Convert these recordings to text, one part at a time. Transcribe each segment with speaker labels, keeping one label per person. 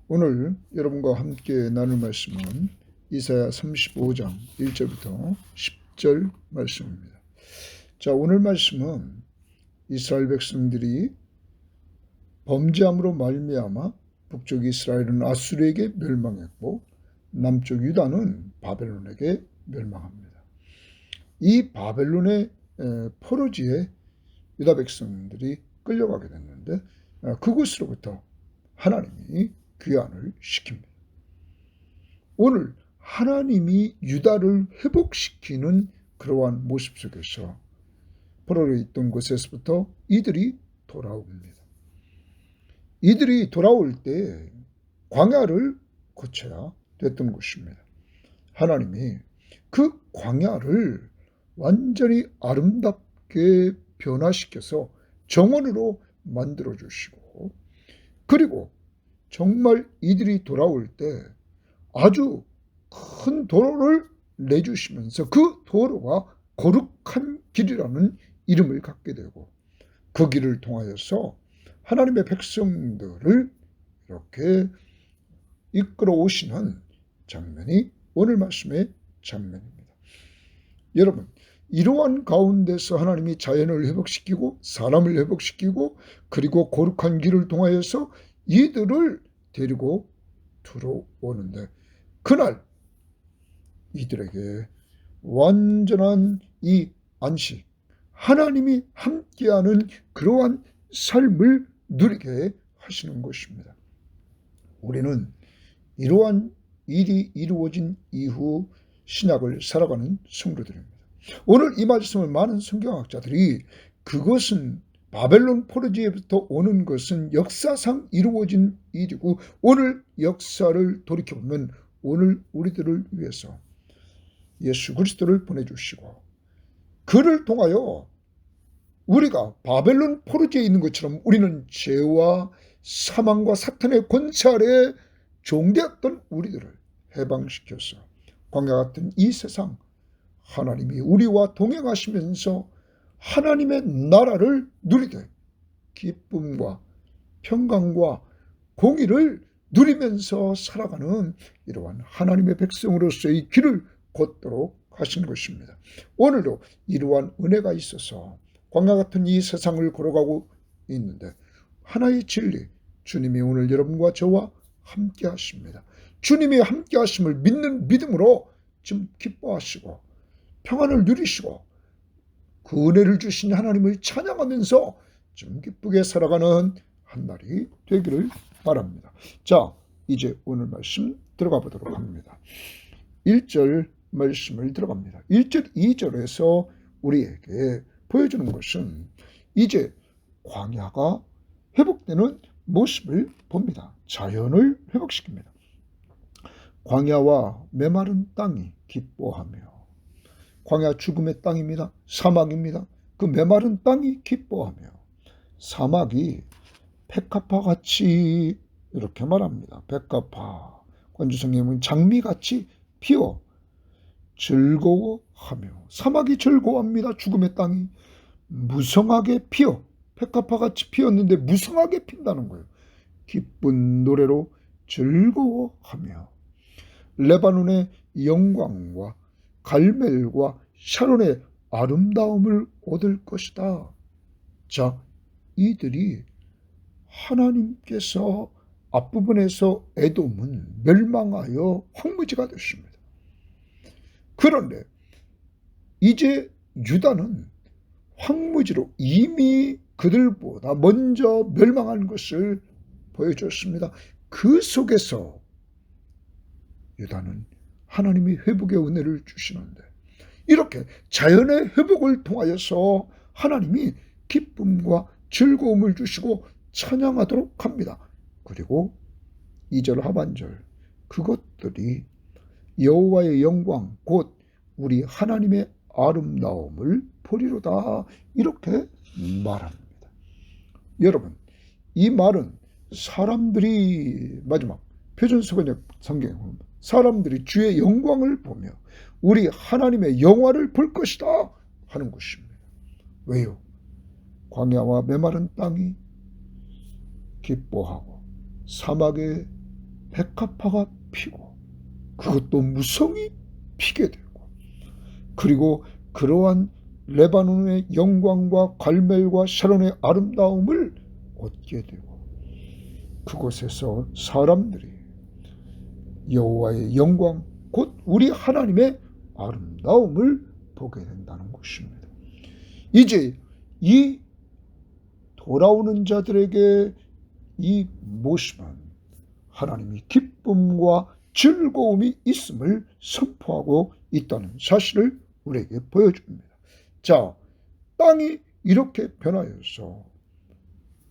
Speaker 1: 오늘 여러분과 함께 나눌 말씀은 이사야 35장 1절부터 10절 말씀입니다. 자, 오늘 말씀은 이스라엘 백성들이 범죄함으로 말미암아 북쪽 이스라엘은 아수르에게 멸망했고 남쪽 유다는 바벨론에게 멸망합니다. 이 바벨론의 포로지에 유다 백성들이 끌려가게 됐는데 그곳으로부터 하나님이 귀환을 시킵니다. 오늘 하나님이 유다를 회복시키는 그러한 모습 속에서 포로로 있던 곳에서부터 이들이 돌아옵니다. 이들이 돌아올 때 광야를 거쳐야 됐던 것입니다. 하나님이 그 광야를 완전히 아름답게 변화시켜서 정원으로 만들어주시고, 그리고 정말 이들이 돌아올 때 아주 큰 도로를 내주시면서 그 도로가 거룩한 길이라는 이름을 갖게 되고, 그 길을 통하여서 하나님의 백성들을 이렇게 이끌어 오시는 장면이 오늘 말씀의 장면입니다. 여러분, 이러한 가운데서 하나님이 자연을 회복시키고 사람을 회복시키고 그리고 거룩한 길을 통하여서 이들을 데리고 들어오는데, 그날 이들에게 완전한 이 안식, 하나님이 함께하는 그러한 삶을 누리게 하시는 것입니다. 우리는 이러한 일이 이루어진 이후 신약을 살아가는 성도들입니다. 오늘 이 말씀을 많은 성경학자들이 그것은 바벨론 포로지에부터 오는 것은 역사상 이루어진 일이고, 오늘 역사를 돌이켜보면 오늘 우리들을 위해서 예수 그리스도를 보내주시고 그를 통하여 우리가 바벨론 포로지에 있는 것처럼 우리는 죄와 사망과 사탄의 권세 아래에 종되었던 우리들을 해방시켜서 광야 같은 이 세상 하나님이 우리와 동행하시면서 하나님의 나라를 누리되 기쁨과 평강과 공의를 누리면서 살아가는 이러한 하나님의 백성으로서의 길을 걷도록 하신 것입니다. 오늘도 이러한 은혜가 있어서 광야 같은 이 세상을 걸어가고 있는데 하나의 진리, 주님이 오늘 여러분과 저와 함께 하십니다. 주님이 함께 하심을 믿는 믿음으로 좀 기뻐하시고 평안을 누리시고 그 은혜를 주신 하나님을 찬양하면서 좀 기쁘게 살아가는 한 날이 되기를 바랍니다. 자, 이제 오늘 말씀 들어가 보도록 합니다. 1절 말씀을 들어갑니다. 1절, 2절에서 우리에게 보여주는 것은 이제 광야가 회복되는 모습을 봅니다. 자연을 회복시킵니다. 광야와 메마른 땅이 기뻐하며, 광야 죽음의 땅입니다. 사막입니다. 그 메마른 땅이 기뻐하며, 사막이 백합화 같이 이렇게 말합니다. 백합화, 관주성경은 장미같이 피어 즐거워하며, 사막이 즐거워합니다. 죽음의 땅이 무성하게 피어, 백합화같이 피었는데 무성하게 핀다는 거예요. 기쁜 노래로 즐거워하며 레바논의 영광과 갈멜과 샤론의 아름다움을 얻을 것이다. 자, 이들이 하나님께서 앞부분에서 에돔은 멸망하여 황무지가 됐습니다. 그런데 이제 유다는 황무지로 이미 그들보다 먼저 멸망한 것을 보여줬습니다. 그 속에서 유다는 하나님이 회복의 은혜를 주시는데, 이렇게 자연의 회복을 통하여서 하나님이 기쁨과 즐거움을 주시고 찬양하도록 합니다. 그리고 2절 하반절, 그것들이 여호와의 영광 곧 우리 하나님의 아름다움을 보리로다, 이렇게 말합니다. 여러분, 이 말은 사람들이, 마지막 표준수번역 성경에 보면 사람들이 주의 영광을 보며 우리 하나님의 영화를 볼 것이다 하는 것입니다. 왜요? 광야와 메마른 땅이 기뻐하고 사막의 백합화가 피고 그것도 무성히 피게 되고, 그리고 그러한 레바논의 영광과 갈멜과 샤론의 아름다움을 얻게 되고, 그곳에서 사람들이 여호와의 영광 곧 우리 하나님의 아름다움을 보게 된다는 것입니다. 이제 이 돌아오는 자들에게 이 모심은 하나님이 기쁨과 즐거움이 있음을 선포하고 있다는 사실을 우리에게 보여줍니다. 자, 땅이 이렇게 변하여서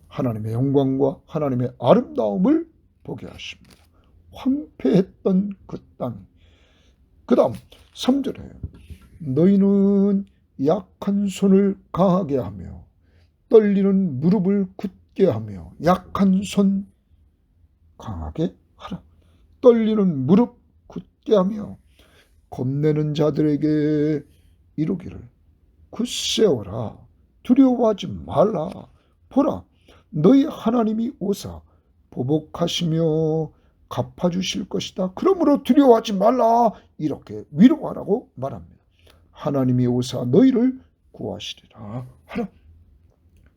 Speaker 1: 하나님의 영광과 하나님의 아름다움을 보게 하십니다. 황폐했던 그 땅. 그 다음 3절에 너희는 약한 손을 강하게 하며 떨리는 무릎을 굳게 하며, 약한 손 강하게 하라. 떨리는 무릎 굳게 하며 겁내는 자들에게 이루기를 굳세어라. 두려워하지 말라. 보라, 너희 하나님이 오사 보복하시며 갚아주실 것이다. 그러므로 두려워하지 말라. 이렇게 위로하라고 말합니다. 하나님이 오사 너희를 구하시리라 하라.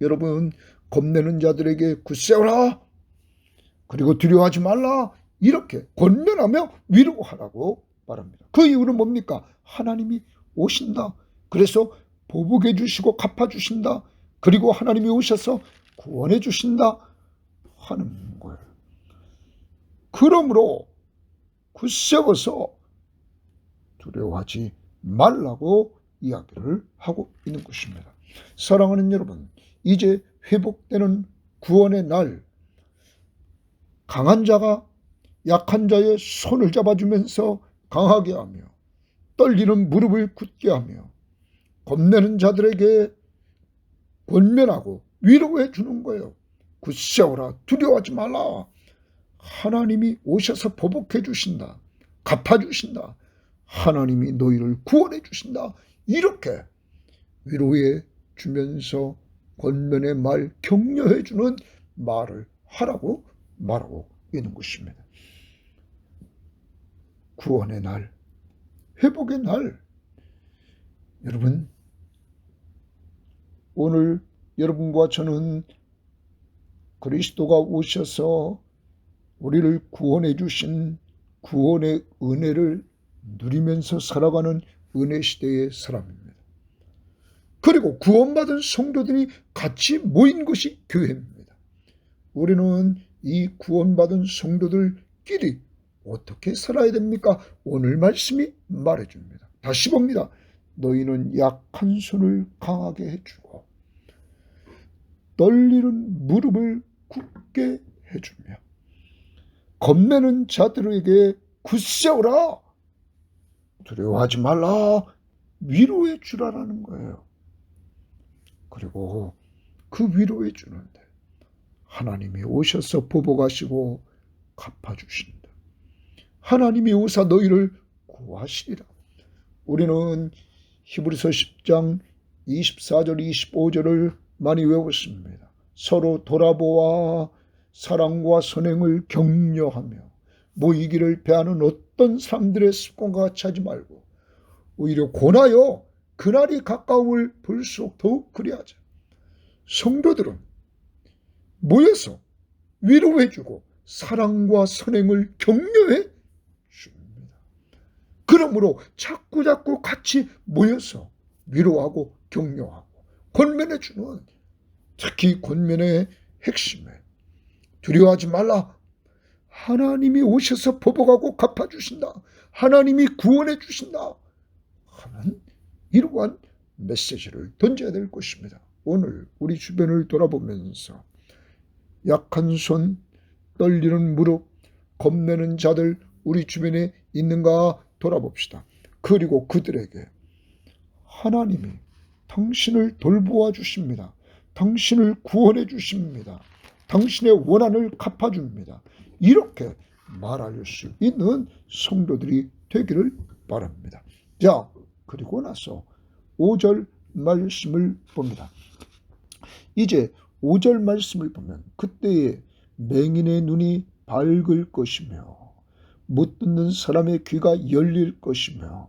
Speaker 1: 여러분, 겁내는 자들에게 굳세어라. 그리고 두려워하지 말라. 이렇게 권면하며 위로하라고 말합니다. 그 이유는 뭡니까? 하나님이 오신다. 그래서 보복해 주시고 갚아 주신다. 그리고 하나님이 오셔서 구원해 주신다 하는 거예요. 그러므로 굳세어서 두려워하지 말라고 이야기를 하고 있는 것입니다. 사랑하는 여러분, 이제 회복되는 구원의 날, 강한 자가 약한 자의 손을 잡아주면서 강하게 하며 떨리는 무릎을 굳게 하며 겁내는 자들에게 권면하고 위로해 주는 거예요. 굳세어라. 두려워하지 말라. 하나님이 오셔서 보복해 주신다. 갚아 주신다. 하나님이 너희를 구원해 주신다. 이렇게 위로해 주면서 권면의 말, 격려해 주는 말을 하라고 말하고 있는 것입니다. 구원의 날, 회복의 날. 여러분, 오늘 여러분과 저는 그리스도가 오셔서 우리를 구원해 주신 구원의 은혜를 누리면서 살아가는 은혜 시대의 사람입니다. 그리고 구원받은 성도들이 같이 모인 것이 교회입니다. 우리는 이 구원받은 성도들끼리 어떻게 살아야 됩니까? 오늘 말씀이 말해줍니다. 다시 봅니다. 너희는 약한 손을 강하게 해주고 떨리는 무릎을 굳게 해주며 겁내는 자들에게 굳세어라. 두려워하지 말라. 위로해 주라라는 거예요. 그리고 그 위로해 주는데 하나님이 오셔서 보복하시고 갚아주신다. 하나님이 오사 너희를 구하시리라. 우리는 히브리서 10장 24절 25절을 많이 외웠습니다. 서로 돌아보아 사랑과 선행을 격려하며 모이기를 배하는 어떤 사람들의 습관과 같이 하지 말고 오히려 권하여 그날이 가까움을 볼수록 더욱 그리하자. 성도들은 모여서 위로해주고 사랑과 선행을 격려해 줍니다. 그러므로 자꾸 같이 모여서 위로하고 격려하고 권면해주는, 특히 권면의 핵심에 두려워하지 말라. 하나님이 오셔서 보복하고 갚아주신다. 하나님이 구원해 주신다 하는 이러한 메시지를 던져야 될 것입니다. 오늘 우리 주변을 돌아보면서 약한 손, 떨리는 무릎, 겁내는 자들 우리 주변에 있는가 돌아봅시다. 그리고 그들에게 하나님이 당신을 돌보아 주십니다. 당신을 구원해 주십니다. 당신의 원한을 갚아줍니다. 이렇게 말할 수 있는 성도들이 되기를 바랍니다. 자, 그리고 나서 5절 말씀을 봅니다. 이제 5절 말씀을 보면 그때에 맹인의 눈이 밝을 것이며 못 듣는 사람의 귀가 열릴 것이며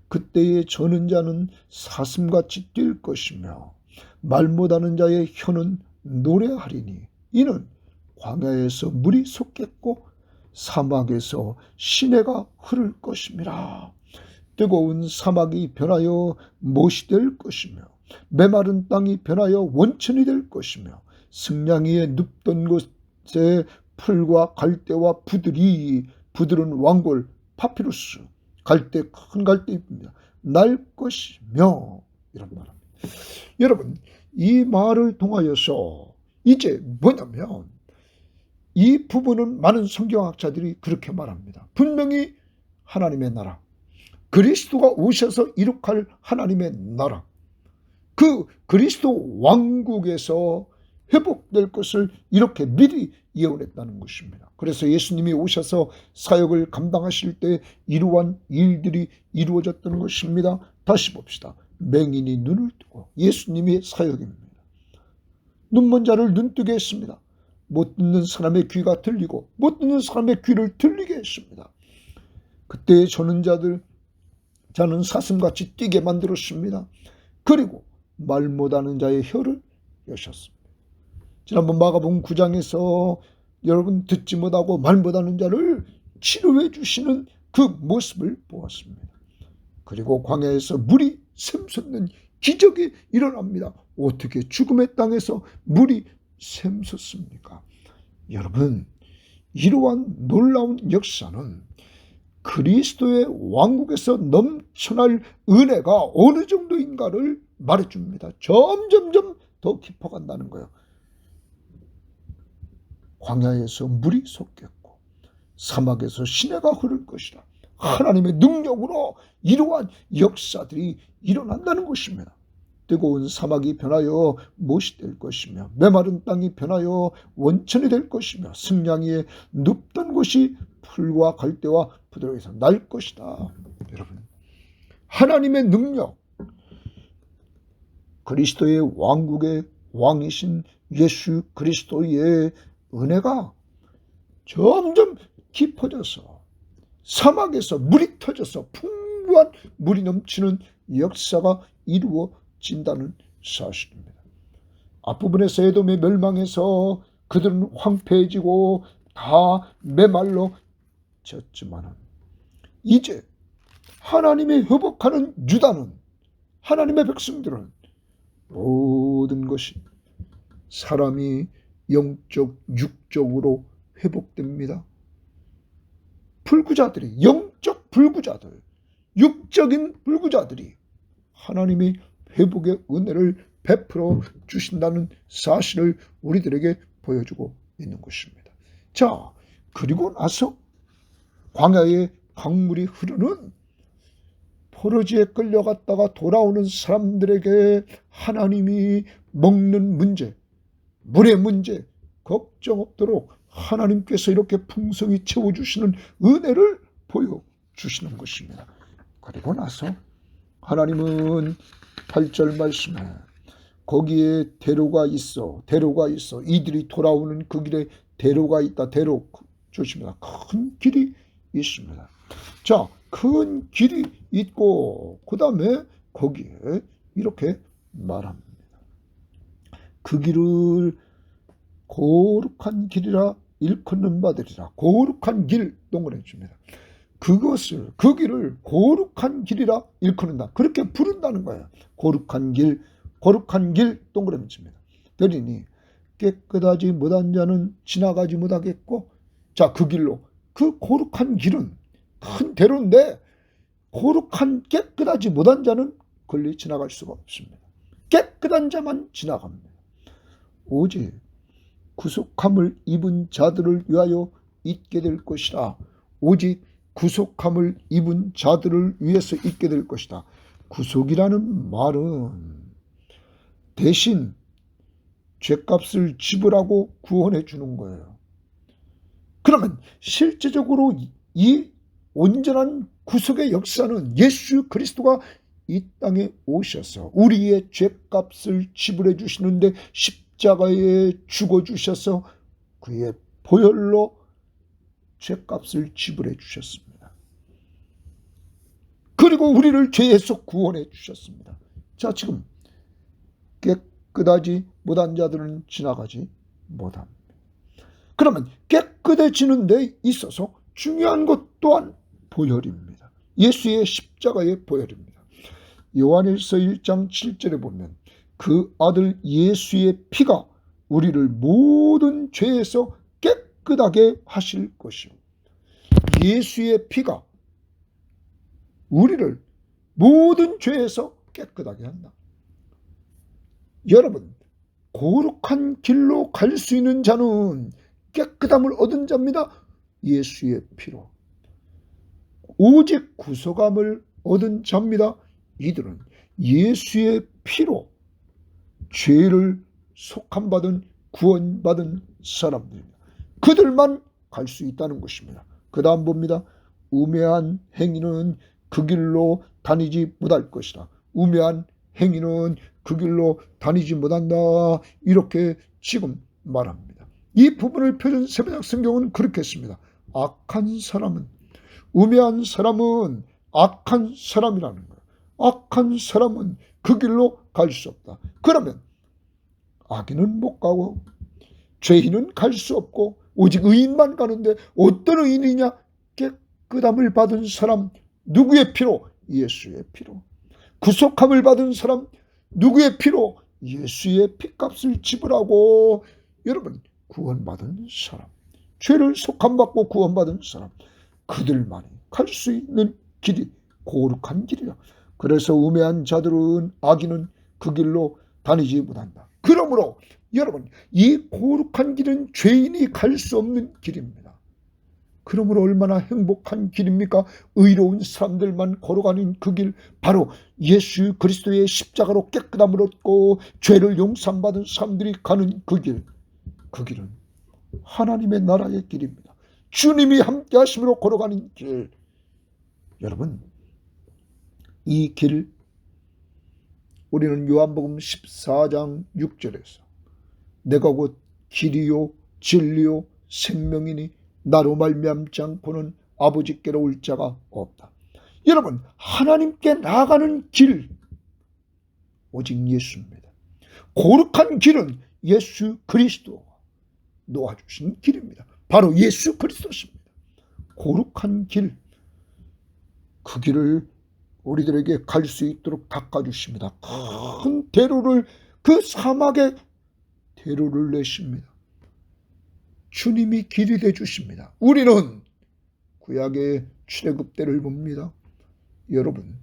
Speaker 1: 그때에 저는 자는 사슴같이 뛸 것이며 말 못하는 자의 혀는 노래하리니 이는 광야에서 물이 솟겠고 사막에서 시내가 흐를 것임이라. 뜨거운 사막이 변하여 못이 될 것이며 메마른 땅이 변하여 원천이 될 것이며 승량 위에 눕던 곳에 풀과 갈대와 부들은 왕골 파피루스 갈대 큰 갈대입니다. 날 것이며 이런 말입니다. 여러분 이 말을 통하여서 이제 뭐냐면 이 부분은 많은 성경학자들이 그렇게 말합니다. 분명히 하나님의 나라 그리스도가 오셔서 이룩할 하나님의 나라 그 그리스도 왕국에서 회복될 것을 이렇게 미리 예언했다는 것입니다. 그래서 예수님이 오셔서 사역을 감당하실 때 이러한 일들이 이루어졌던 것입니다. 다시 봅시다. 맹인이 눈을 뜨고 예수님의 사역입니다. 눈먼 자를 눈뜨게 했습니다. 못 듣는 사람의 귀가 들리고 못 듣는 사람의 귀를 들리게 했습니다. 그때 저는 자는 사슴같이 뛰게 만들었습니다. 그리고 말 못하는 자의 혀를 여셨습니다. 지난번 마가복음 9장에서 여러분 듣지 못하고 말 못하는 자를 치료해 주시는 그 모습을 보았습니다. 그리고 광야에서 물이 샘솟는 기적이 일어납니다. 어떻게 죽음의 땅에서 물이 샘솟습니까? 여러분 이러한 놀라운 역사는 그리스도의 왕국에서 넘쳐날 은혜가 어느 정도인가를 말해줍니다. 점점점 더 깊어간다는 거예요. 광야에서 물이 솟겠고 사막에서 시내가 흐를 것이라. 하나님의 능력으로 이러한 역사들이 일어난다는 것입니다. 뜨거운 사막이 변하여 못이 될 것이며 메마른 땅이 변하여 원천이 될 것이며 승량 위에 눕던 곳이 풀과 갈대와 부드러워서 날 것이다. 여러분 하나님의 능력 그리스도의 왕국의 왕이신 예수 그리스도의 은혜가 점점 깊어져서 사막에서 물이 터져서 풍부한 물이 넘치는 역사가 이루어진다는 사실입니다. 앞부분에서 에돔의 멸망해서 그들은 황폐해지고 다 메말라졌지만 이제 하나님의 회복하는 유다는 하나님의 백성들은 모든 것이 사람이 영적 육적으로 회복됩니다. 불구자들이 영적 불구자들 육적인 불구자들이 하나님이 회복의 은혜를 베풀어 주신다는 사실을 우리들에게 보여주고 있는 것입니다. 자 그리고 나서 광야에 강물이 흐르는 포로지에 끌려갔다가 돌아오는 사람들에게 하나님이 먹는 문제 물의 문제 걱정 없도록 하나님께서 이렇게 풍성히 채워주시는 은혜를 보여주시는 것입니다. 그리고 나서 하나님은 8절 말씀에 거기에 대로가 있어 이들이 돌아오는 그 길에 대로가 있다. 대로 조심해라. 큰 길이 있습니다. 자, 큰 길이 있고 그 다음에 거기에 이렇게 말합니다. 그 길을 거룩한 길이라 일컫는 바들이라. 거룩한 길 동그래 줍니다. 그 길을 거룩한 길이라 일컫는다. 그렇게 부른다는 거예요. 거룩한 길 동그라미 칩니다. 그러니 깨끗하지 못한 자는 지나가지 못하겠고, 자, 그 길로, 그 거룩한 길은 큰 대로인데 깨끗하지 못한 자는 걸리 지나갈 수가 없습니다. 깨끗한 자만 지나갑니다. 오직 구속함을 입은 자들을 위하여 있게 될 것이라. 오직 구속함을 입은 자들을 위해서 있게 될 것이다. 구속이라는 말은 대신 죄값을 지불하고 구원해 주는 거예요. 그러면 실제적으로 이 온전한 구속의 역사는 예수 그리스도가 이 땅에 오셔서 우리의 죄값을 지불해 주시는데 십자가에 죽어 주셔서 그의 보혈로 죄값을 지불해 주셨습니다. 그리고 우리를 죄에서 구원해 주셨습니다. 자, 지금 깨끗하지 못한 자들은 지나가지 못합니다. 그러면 깨끗해지는 데 있어서 중요한 것 또한 보혈입니다. 예수의 십자가의 보혈입니다. 요한일서 1장 7절에 보면 그 아들 예수의 피가 우리를 모든 죄에서 깨끗하게 하실 것이요. 예수의 피가 우리를 모든 죄에서 깨끗하게 한다. 여러분, 거룩한 길로 갈 수 있는 자는 깨끗함을 얻은 자입니다. 예수의 피로. 오직 구속함을 얻은 자입니다. 이들은 예수의 피로 죄를 속함받은 구원받은 사람들입니다. 그들만 갈 수 있다는 것입니다. 그 다음 봅니다. 우매한 행위는 그 길로 다니지 못할 것이다. 우매한 행위는 그 길로 다니지 못한다. 이렇게 지금 말합니다. 이 부분을 표준 세번역 성경은 그렇게 했습니다. 악한 사람은, 우매한 사람은 악한 사람이라는 거예요. 악한 사람은 그 길로 갈 수 없다. 그러면 악인은 못 가고 죄인은 갈 수 없고 오직 의인만 가는데 어떤 의인이냐? 깨끗함을 받은 사람, 누구의 피로? 예수의 피로. 구속함을 받은 사람, 누구의 피로? 예수의 피값을 지불하고, 여러분, 구원받은 사람, 죄를 속함받고 구원받은 사람, 그들만이 갈 수 있는 길이 거룩한 길이라. 그래서 우매한 자들은, 악인은 그 길로 다니지 못한다. 그러므로 여러분, 이 거룩한 길은 죄인이 갈 수 없는 길입니다. 그러므로 얼마나 행복한 길입니까? 의로운 사람들만 걸어가는 그 길, 바로 예수 그리스도의 십자가로 깨끗함을 얻고 죄를 용서받은 사람들이 가는 그 길. 그 길은 하나님의 나라의 길입니다. 주님이 함께 하심으로 걸어가는 길. 여러분, 이 길, 우리는 요한복음 14장 6절에서 내가 곧 길이요 진리요 생명이니 나로 말미암지 않고는 아버지께로 올 자가 없다. 여러분, 하나님께 나아가는 길 오직 예수입니다. 거룩한 길은 예수 그리스도가 놓아주신 길입니다. 바로 예수 그리스도십니다. 거룩한 길, 그 길을 우리들에게 갈 수 있도록 닦아주십니다. 큰 대로를, 그 사막에 대로를 내십니다. 주님이 길이 되주십니다. 우리는 구약의 출애굽대를 봅니다. 여러분,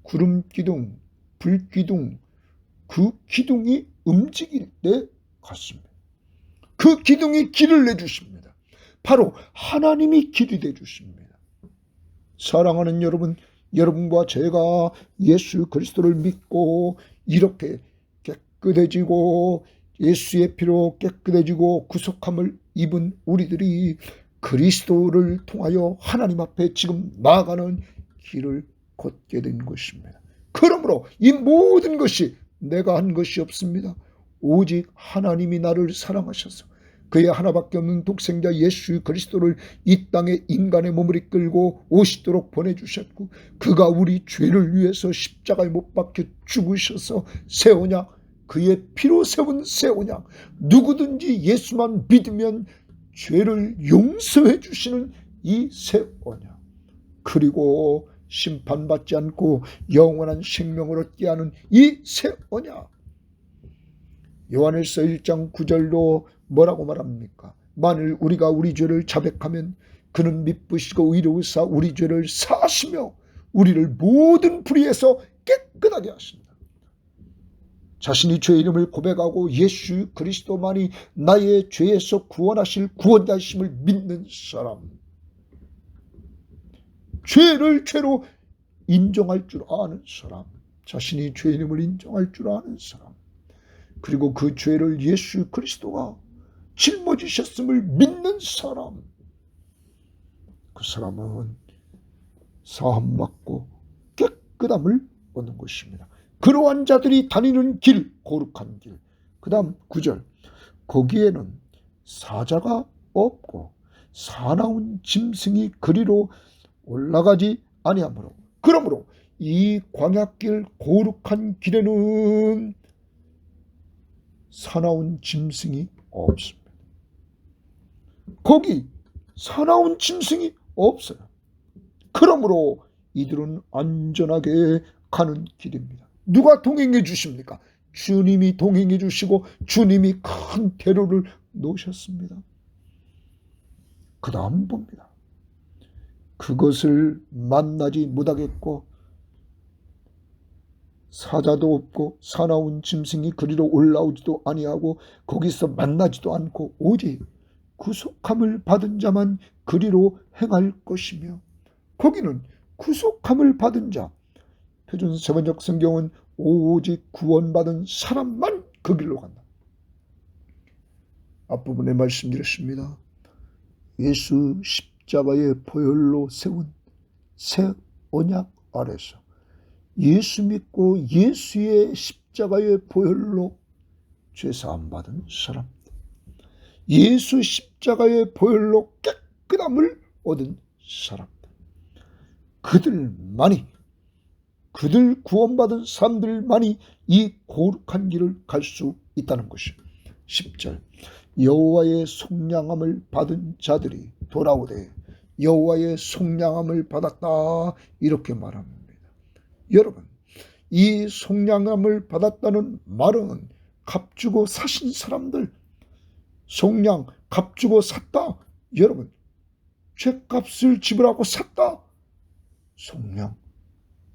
Speaker 1: 구름 기둥, 불 기둥, 그 기둥이 움직일 때 같습니다. 그 기둥이 길을 내주십니다. 바로 하나님이 길이 되주십니다. 사랑하는 여러분, 여러분과 제가 예수 그리스도를 믿고 이렇게 깨끗해지고 예수의 피로 깨끗해지고 구속함을 입은 우리들이 그리스도를 통하여 하나님 앞에 지금 나아가는 길을 걷게 된 것입니다. 그러므로 이 모든 것이 내가 한 것이 없습니다. 오직 하나님이 나를 사랑하셔서 그의 하나밖에 없는 독생자 예수 그리스도를 이 땅에 인간의 몸을 이끌고 오시도록 보내주셨고, 그가 우리 죄를 위해서 십자가에 못 박혀 죽으셔서 새 언약, 그의 피로 세운 새 언약, 누구든지 예수만 믿으면 죄를 용서해 주시는 이 새 언약, 그리고 심판받지 않고 영원한 생명을 얻게 하는 이 새 언약. 요한일서 1장 9절로 뭐라고 말합니까? 만일 우리가 우리 죄를 자백하면 그는 미쁘시고 의로우사 우리 죄를 사하시며 우리를 모든 불의에서 깨끗하게 하신다. 자신이 죄의 이름을 고백하고 예수 그리스도만이 나의 죄에서 구원하실 구원자이심을 믿는 사람, 죄를 죄로 인정할 줄 아는 사람, 자신이 죄의 이름을 인정할 줄 아는 사람, 그리고 그 죄를 예수 그리스도가 짊어지셨음을 믿는 사람, 그 사람은 사함받고 깨끗함을 얻는 것입니다. 그러한 자들이 다니는 길, 거룩한 길. 그 다음 9절, 거기에는 사자가 없고 사나운 짐승이 그리로 올라가지 아니하므로 그러므로 이 광야길 거룩한 길에는 사나운 짐승이 없습니다. 거기 사나운 짐승이 없어요. 그러므로 이들은 안전하게 가는 길입니다. 누가 동행해 주십니까? 주님이 동행해 주시고 주님이 큰 대로를 놓으셨습니다. 그 다음 봅니다. 그것을 만나지 못하겠고 사자도 없고 사나운 짐승이 그리로 올라오지도 아니하고 거기서 만나지도 않고 오직 구속함을 받은 자만 그리로 행할 것이며 거기는 구속함을 받은 자, 표준 세번역 성경은 오직 구원받은 사람만 그 길로 간다. 앞부분에 말씀드렸습니다. 예수 십자가의 보혈로 세운 새 언약 아래서 예수 믿고 예수의 십자가의 보혈로 죄사함 받은 사람들, 예수 십자가의 보혈로 깨끗함을 얻은 사람들, 그들 구원받은 사람들만이 이 거룩한 길을 갈 수 있다는 것이요. 10절 여호와의 속량함을 받은 자들이 돌아오되 여호와의 속량함을 받았다 이렇게 말합니다. 여러분, 이 속량함을 받았다는 말은 값주고 사신 사람들, 속량 값주고 샀다. 여러분, 죄값을 지불하고 샀다. 속량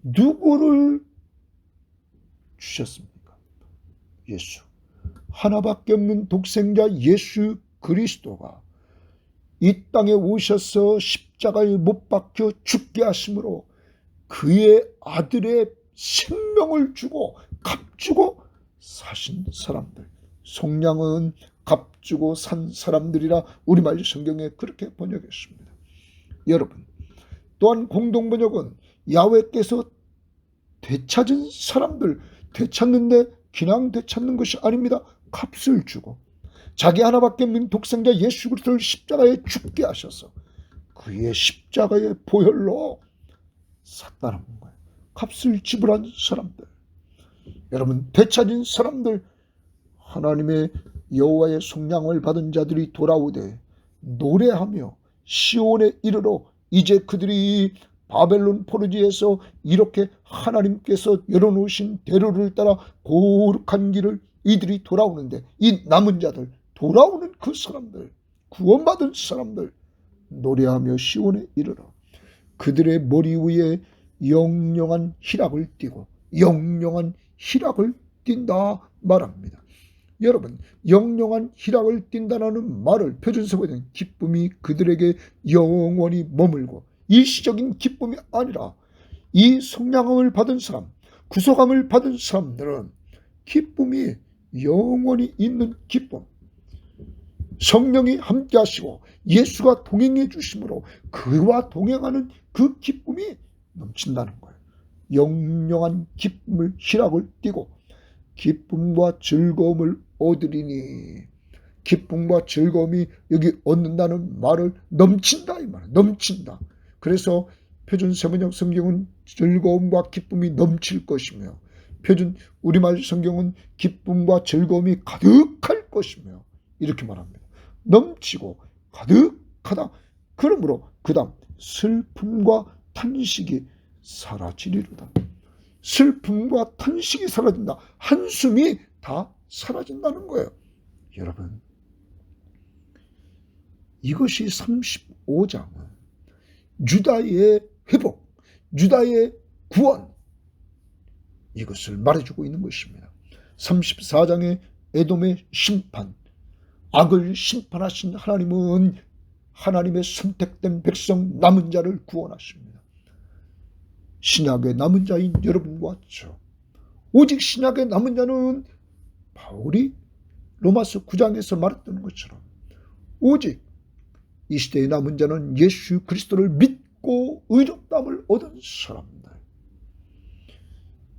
Speaker 1: 누구를 주셨습니까? 예수, 하나밖에 없는 독생자 예수 그리스도가 이 땅에 오셔서 십자가에 못 박혀 죽게 하심으로 그의 아들의 생명을 주고 값주고 사신 사람들, 속량은 값주고 산 사람들이라 우리말 성경에 그렇게 번역했습니다. 여러분, 또한 공동번역은 야훼께서 되찾은 사람들, 되찾는데 그냥 되찾는 것이 아닙니다. 값을 주고 자기 하나밖에 없는 독생자 예수 그리스도를 십자가에 죽게 하셔서 그의 십자가의 보혈로 샀다는 거예요. 값을 지불한 사람들, 여러분, 되찾은 사람들, 하나님의 여호와의 속량을 받은 자들이 돌아오되 노래하며 시온에 이르러 이제 그들이 바벨론 포로지에서 이렇게 하나님께서 열어놓으신 대로를 따라 거룩한 길을 이들이 돌아오는데 이 남은 자들, 돌아오는 그 사람들, 구원받은 사람들 노래하며 시온에 이르러 그들의 머리 위에 영영한 희락을 띠고 영영한 희락을 띈다 말합니다. 여러분, 영영한 희락을 띈다는 말을 표준세번역은 기쁨이 그들에게 영원히 머물고 일시적인 기쁨이 아니라 이 속량함을 받은 사람, 구속함을 받은 사람들은 기쁨이 영원히 있는 기쁨, 성령이 함께 하시고 예수가 동행해 주심으로 그와 동행하는 그 기쁨이 넘친다는 거예요. 영영한 기쁨을 희락을 띠고 기쁨과 즐거움을 얻으리니, 기쁨과 즐거움이 여기 얻는다는 말을 넘친다 이 말이에요. 넘친다. 그래서 표준 세번역 성경은 즐거움과 기쁨이 넘칠 것이며 표준 우리말 성경은 기쁨과 즐거움이 가득할 것이며 이렇게 말합니다. 넘치고 가득하다. 그러므로 그 다음 슬픔과 탄식이 사라지리로다. 슬픔과 탄식이 사라진다. 한숨이 다 사라진다는 거예요. 여러분, 이것이 35장은 유다의 회복, 유다의 구원, 이것을 말해주고 있는 것입니다. 34장의 에돔의 심판, 악을 심판하신 하나님은 하나님의 선택된 백성 남은 자를 구원하십니다. 신약의 남은 자인 여러분과 저, 오직 신약의 남은 자는 바울이 로마서 9장에서 말했던 것처럼 오직 이 시대의 남은 자는 예수 그리스도를 믿고 의롭다함을 얻은 사람들,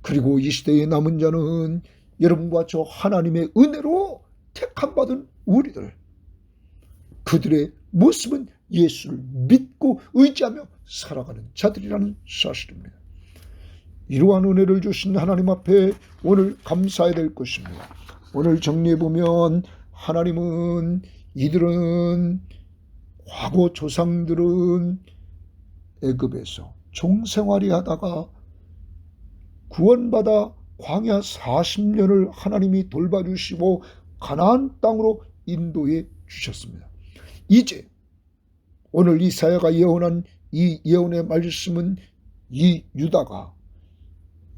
Speaker 1: 그리고 이 시대의 남은 자는 여러분과 저 하나님의 은혜로 택함받은 우리들, 그들의 모습은 예수를 믿고 의지하며 살아가는 자들이라는 사실입니다. 이러한 은혜를 주신 하나님 앞에 오늘 감사해야 될 것입니다. 오늘 정리해보면 하나님은 이들은 과거 조상들은 애굽에서 종생활이 하다가 구원받아 광야 40년을 하나님이 돌봐주시고 가나안 땅으로 인도해 주셨습니다. 이제 오늘 이사야가 예언한 이 예언의 말씀은 이 유다가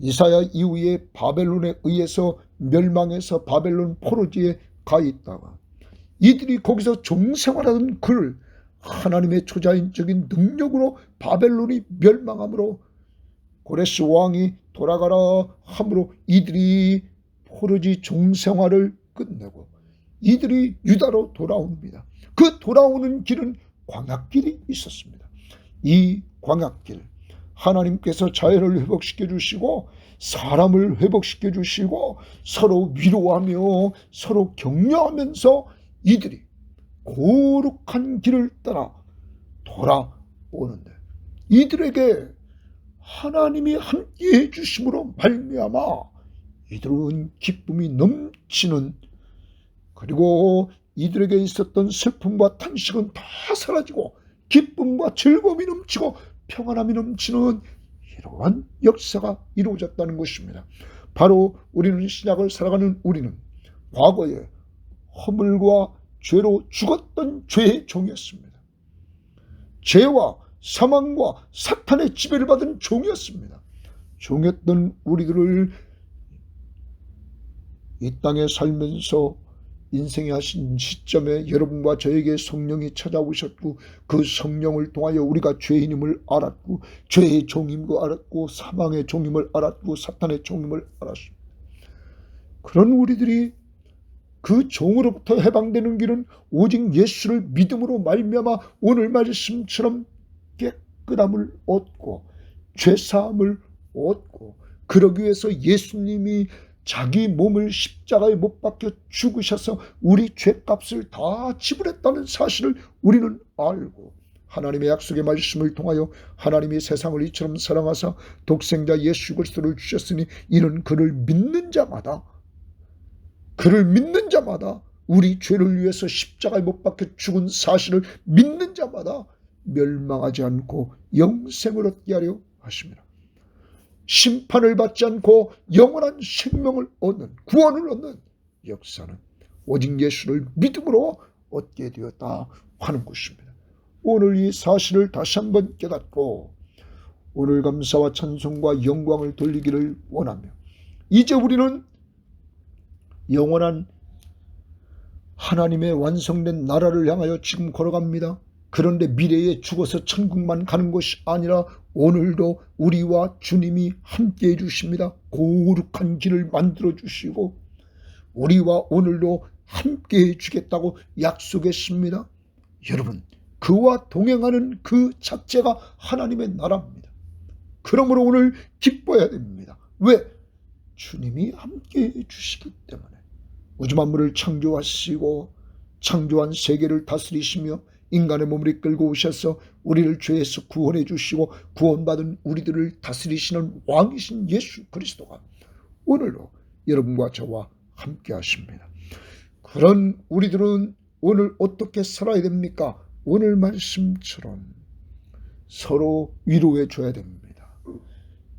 Speaker 1: 이사야 이후에 바벨론에 의해서 멸망해서 바벨론 포로지에 가 있다가 이들이 거기서 종생활하던 그를 하나님의 초자연적인 능력으로 바벨론이 멸망함으로 고레스 왕이 돌아가라 함으로 이들이 포로지 종생활을 끝내고 이들이 유다로 돌아옵니다. 그 돌아오는 길은 광야길이 있었습니다. 이 광야길 하나님께서 자연을 회복시켜 주시고 사람을 회복시켜 주시고 서로 위로하며 서로 격려하면서 이들이 거룩한 길을 따라 돌아오는데 이들에게 하나님이 함께해 주심으로 말미암아 이들은 기쁨이 넘치는, 그리고 이들에게 있었던 슬픔과 탄식은 다 사라지고 기쁨과 즐거움이 넘치고 평안함이 넘치는 이러한 역사가 이루어졌다는 것입니다. 바로 우리는 신약을 살아가는 우리는 과거에 허물과 죄로 죽었던 죄의 종이었습니다. 죄와 사망과 사탄의 지배를 받은 종이었습니다. 종이었던 우리들을 이 땅에 살면서 인생의 하신 시점에 여러분과 저에게 성령이 찾아오셨고 그 성령을 통하여 우리가 죄인임을 알았고 죄의 종임을 알았고 사망의 종임을 알았고 사탄의 종임을 알았습니다. 그런 우리들이 그 종으로부터 해방되는 길은 오직 예수를 믿음으로 말미암아 오늘 말씀처럼 깨끗함을 얻고 죄사함을 얻고 그러기 위해서 예수님이 자기 몸을 십자가에 못 박혀 죽으셔서 우리 죄값을 다 지불했다는 사실을 우리는 알고 하나님의 약속의 말씀을 통하여 하나님이 세상을 이처럼 사랑하사 독생자 예수 그리스도를 주셨으니 이는 그를 믿는 자마다 우리 죄를 위해서 십자가에 못 박혀 죽은 사실을 믿는 자마다 멸망하지 않고 영생을 얻게 하려 하십니다. 심판을 받지 않고 영원한 생명을 얻는, 구원을 얻는 역사는 오직 예수를 믿음으로 얻게 되었다 하는 것입니다. 오늘 이 사실을 다시 한번 깨닫고 오늘 감사와 찬송과 영광을 돌리기를 원하며 이제 우리는 영원한 하나님의 완성된 나라를 향하여 지금 걸어갑니다. 그런데 미래에 죽어서 천국만 가는 것이 아니라 오늘도 우리와 주님이 함께해 주십니다. 거룩한 길을 만들어 주시고 우리와 오늘도 함께해 주겠다고 약속했습니다. 여러분, 그와 동행하는 그 자체가 하나님의 나라입니다. 그러므로 오늘 기뻐해야 됩니다. 왜? 주님이 함께해 주시기 때문에. 우주 만물을 창조하시고 창조한 세계를 다스리시며 인간의 몸을 이끌고 오셔서 우리를 죄에서 구원해 주시고 구원받은 우리들을 다스리시는 왕이신 예수 그리스도가 오늘도 여러분과 저와 함께 하십니다. 그런 우리들은 오늘 어떻게 살아야 됩니까? 오늘 말씀처럼 서로 위로해 줘야 됩니다.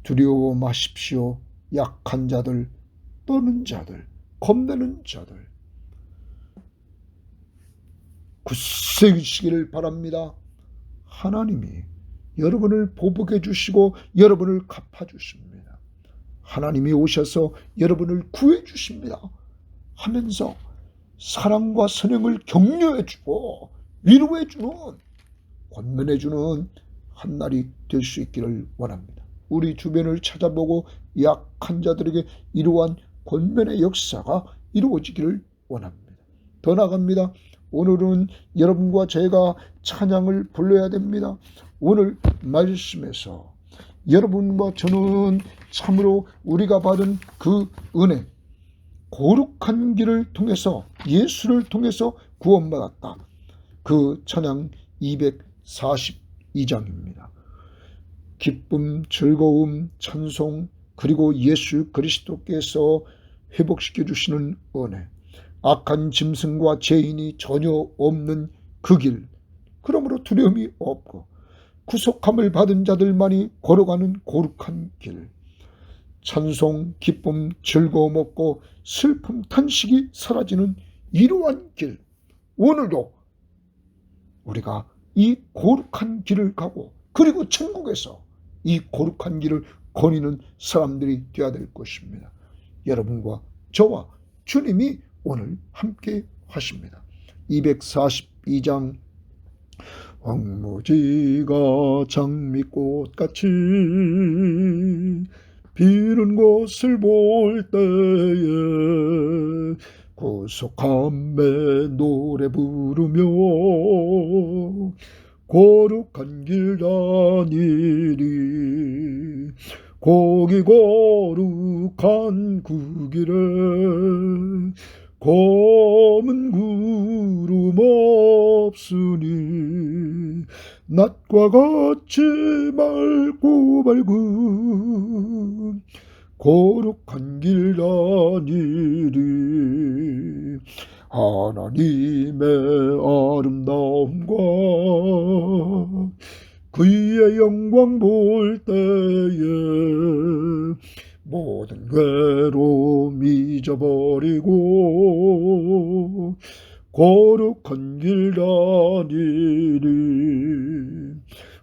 Speaker 1: 두려워 마십시오. 약한 자들, 떠는 자들, 겁내는 자들 굳세시기를 바랍니다. 하나님이 여러분을 보복해 주시고 여러분을 갚아 주십니다. 하나님이 오셔서 여러분을 구해 주십니다 하면서 사랑과 선행을 격려해 주고 위로해 주는, 권면해 주는 한날이 될 수 있기를 원합니다. 우리 주변을 찾아보고 약한 자들에게 이러한 권면의 역사가 이루어지기를 원합니다. 더 나아갑니다. 오늘은 여러분과 제가 찬양을 불러야 됩니다. 오늘 말씀에서 여러분과 저는 참으로 우리가 받은 그 은혜, 거룩한 길을 통해서 예수를 통해서 구원받았다. 그 찬양 242장입니다. 기쁨, 즐거움, 찬송, 그리고 예수 그리스도께서 회복시켜 주시는 은혜, 악한 짐승과 죄인이 전혀 없는 그 길, 그러므로 두려움이 없고 구속함을 받은 자들만이 걸어가는 거룩한 길, 찬송, 기쁨, 즐거움 없고 슬픔, 탄식이 사라지는 이러한 길, 오늘도 우리가 이 거룩한 길을 가고 그리고 천국에서 이 거룩한 길을 거니는 사람들이 되어야 될 것입니다. 여러분과 저와 주님이 오늘 함께 하십니다. 242장 황무지가 장미꽃같이 피는 것을 볼 때에 구속함에 노래 부르며 거룩한 길 다니리. 거기 거룩한 그 길에 검은 구름 없으니 낮과 같이 맑고 밝은 거룩한 길 다니리. 하나님의 아름다움과 그의 영광 볼 때에 모든 괴로움 잊어버리고 거룩한 길 다니리.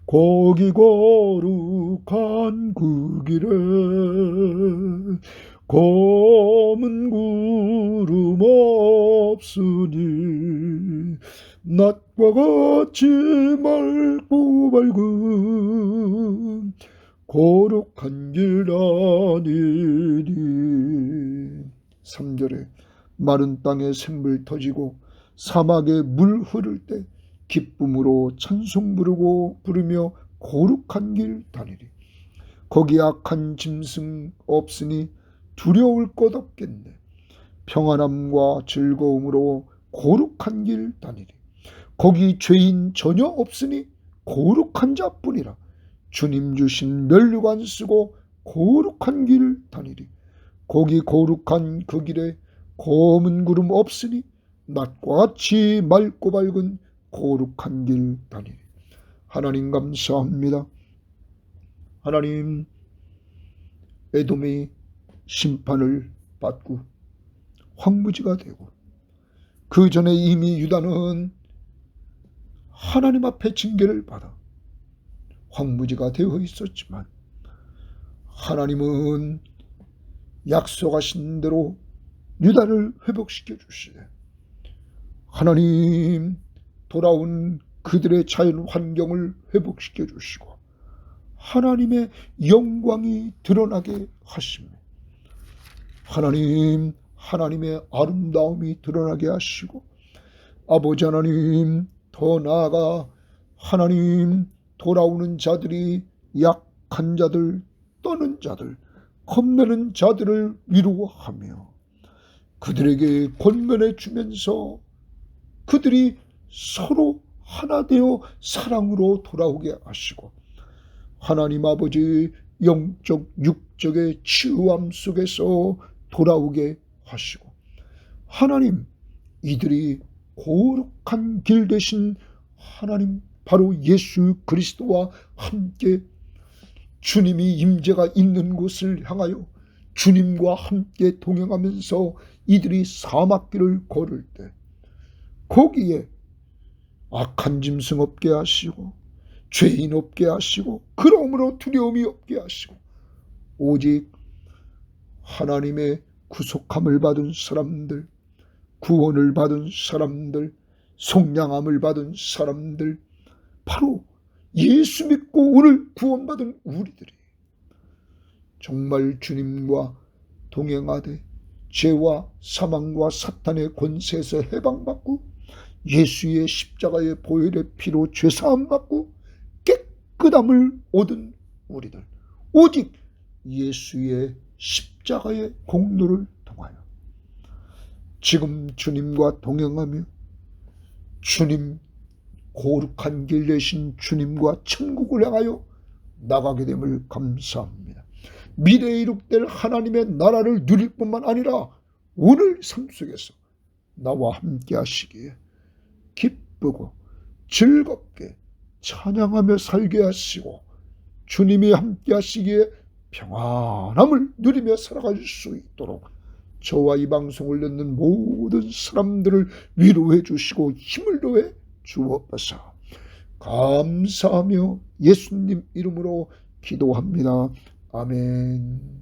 Speaker 1: 거기 거룩한 그 길에 검은 구름 없으니 낮과 같이 맑고 밝은 거룩한 길 다니리. 3절에 마른 땅에 샘물 터지고 사막에 물 흐를 때 기쁨으로 찬송 부르며 거룩한 길 다니리. 거기 악한 짐승 없으니 두려울 것 없겠네. 평안함과 즐거움으로 거룩한 길 다니리. 거기 죄인 전혀 없으니 거룩한 자뿐이라. 주님 주신 면류관 쓰고 거룩한 길 다니리. 거기 거룩한 그 길에 검은 구름 없으니 낮과 같이 맑고 밝은 거룩한 길 다니리. 하나님 감사합니다. 하나님, 에돔이 심판을 받고 황무지가 되고 그 전에 이미 유다는 하나님 앞에 징계를 받아 황무지가 되어 있었지만 하나님은 약속하신 대로 유다를 회복시켜 주시되 하나님 돌아온 그들의 자연 환경을 회복시켜 주시고 하나님의 영광이 드러나게 하십니다. 하나님, 하나님의 아름다움이 드러나게 하시고 아버지 하나님, 더 나아가 하나님 돌아오는 자들이 약한 자들, 떠는 자들, 겁내는 자들을 위로하며 그들에게 권면해 주면서 그들이 서로 하나 되어 사랑으로 돌아오게 하시고 하나님 아버지 영적 육적의 치유함 속에서 돌아오게 하시고 하나님 이들이 거룩한 길 되신 하나님 바로 예수 그리스도와 함께 주님이 임재가 있는 곳을 향하여 주님과 함께 동행하면서 이들이 사막길을 걸을 때 거기에 악한 짐승 없게 하시고 죄인 없게 하시고 그러므로 두려움이 없게 하시고 오직 하나님의 구속함을 받은 사람들, 구원을 받은 사람들, 속량함을 받은 사람들, 바로 예수 믿고 오늘 구원받은 우리들이 정말 주님과 동행하되 죄와 사망과 사탄의 권세에서 해방받고 예수의 십자가의 보혈의 피로 죄사함 받고 깨끗함을 얻은 우리들, 오직 예수의 십자가의 공로를 통하여 지금 주님과 동행하며 주님 거룩한 길 내신 주님과 천국을 향하여 나가게 됨을 감사합니다. 미래에 이룩될 하나님의 나라를 누릴 뿐만 아니라 오늘 삶 속에서 나와 함께 하시기에 기쁘고 즐겁게 찬양하며 살게 하시고 주님이 함께 하시기에 평안함을 누리며 살아갈 수 있도록 저와 이 방송을 듣는 모든 사람들을 위로해 주시고 힘을 더해 주옵소서. 감사하며 예수님 이름으로 기도합니다. 아멘.